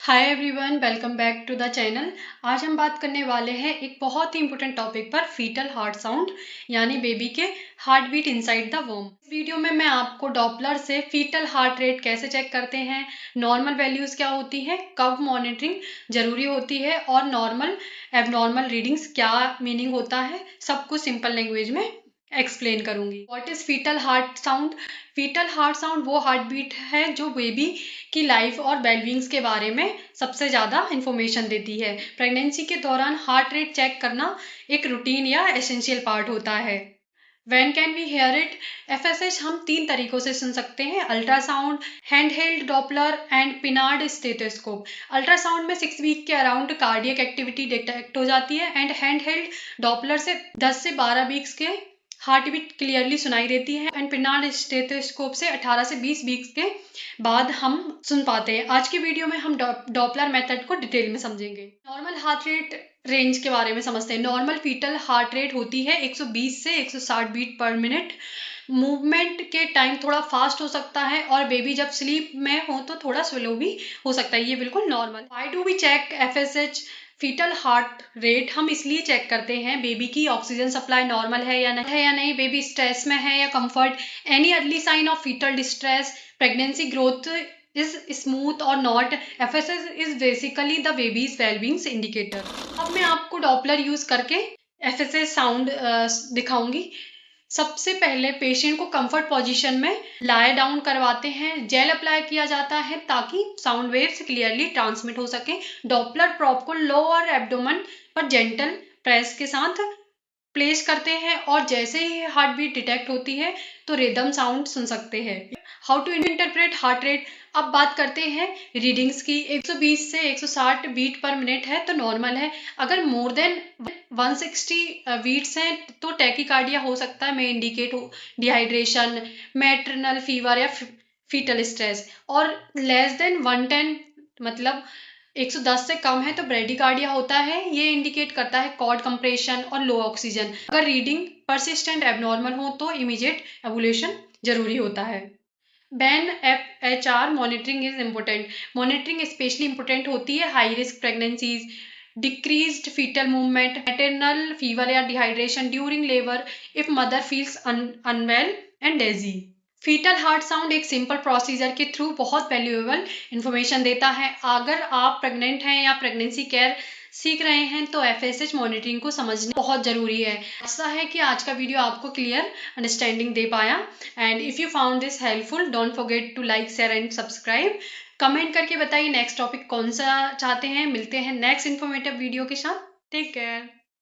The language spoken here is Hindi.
Hi everyone, welcome back to the channel. आज हम बात करने वाले हैं एक बहुत ही इंपॉर्टेंट टॉपिक पर, फीटल हार्ट साउंड यानी बेबी के heart beat inside the womb. इस वीडियो में मैं आपको डॉपलर से फीटल हार्ट रेट कैसे चेक करते हैं, नॉर्मल वैल्यूज़ क्या होती है, कब मॉनिटरिंग ज़रूरी होती है और नॉर्मल एबनॉर्मल रीडिंग्स क्या मीनिंग होता है, सब कुछ सिंपल लैंग्वेज में एक्सप्लेन करूंगी। What is fetal heart sound? Fetal heart sound वो हार्ट बीट है जो बेबी की लाइफ और वेलबींग्स के बारे में सबसे ज़्यादा इंफॉर्मेशन देती है। प्रेगनेंसी के दौरान हार्ट रेट चेक करना एक रूटीन या एसेंशियल पार्ट होता है। When can we hear it? FSH हम 3 तरीकों से सुन सकते हैं: ultrasound, hand held Doppler and Pinard stethoscope. Ultrasound में 6 वीक के अराउंड कार्डियक एक्टिविटी डिटेक्ट हो जाती है एंड हैंड हेल्ड डॉपलर से 10 से 12 वीक्स के हार्ट बीट क्लियरली सुनाई देती है एंड पिनार्ड स्टेथोस्कोप से 18 से 20 वीक्स के बाद हम सुन पाते हैं। आज की वीडियो में हम डॉपलर मेथड को डिटेल में समझेंगे। नॉर्मल हार्ट रेट रेंज के बारे में समझते हैं। नॉर्मल फीटल हार्ट रेट होती है 120 से 160 बीट पर मिनट। मूवमेंट के टाइम थोड़ा फास्ट हो सकता है और बेबी जब स्लीप में हो तो थोड़ा स्लो भी हो सकता है, ये बिल्कुल normal. Why do we check FSH fetal heart rate? हम इसलिए चेक करते हैं बेबी की ऑक्सीजन सप्लाई नॉर्मल है या नहीं, बेबी स्ट्रेस में है या comfort, any early sign of fetal distress, pregnancy growth is smooth or not. FSS is basically the baby's well-being indicator. अब मैं आपको डॉपलर यूज करके FSS साउंड दिखाऊंगी। सबसे पहले पेशेंट को कंफर्ट पोजीशन में लाए डाउन करवाते हैं, जेल अप्लाई किया जाता है ताकि साउंड वेव्स क्लियरली ट्रांसमिट हो सके। डॉपलर प्रॉप को लोअर एब्डोमेन पर जेंटल प्रेस के साथ प्लेस करते हैं और जैसे ही हार्ट बीट डिटेक्ट होती है तो रिदम साउंड सुन सकते हैं। How to interpret heart rate? अब बात करते हैं रीडिंग्स की। 120 से 160 बीट पर मिनट है तो नॉर्मल है। अगर मोर देन 160 बीट्स हैं तो टैकीकार्डिया हो सकता है, में इंडिकेट हो डिहाइड्रेशन, मैटरनल फीवर या फीटल स्ट्रेस। और लेस देन 110 मतलब 110 से कम है तो ब्रेडिकार्डिया होता है, ये इंडिकेट करता है कॉर्ड कंप्रेशन और लो ऑक्सीजन। अगर रीडिंग परसिस्टेंट एबनॉर्मल हो तो इमीडिएट एबुलेशन जरूरी होता है। बैन FHR monitoring is important. Monitoring specially important होती है high risk pregnancies, decreased fetal movement, maternal fever या dehydration during labour, if mother feels unwell and dizzy. Fetal heart sound एक सिंपल प्रोसीजर के थ्रू बहुत वैल्यूएबल इंफॉर्मेशन देता है। अगर आप प्रेग्नेंट हैं या प्रेगनेंसी केयर सीख रहे हैं तो FSH मॉनिटरिंग को समझना बहुत ज़रूरी है। ऐसा है कि आज का वीडियो आपको क्लियर अंडरस्टैंडिंग दे पाया। And if you found this helpful, don't forget to like, share and subscribe. Comment करके बताइए नेक्स्ट टॉपिक कौन सा चाहते हैं। मिलते हैं नेक्स्ट इन्फॉर्मेटिव वीडियो के साथ। Take care.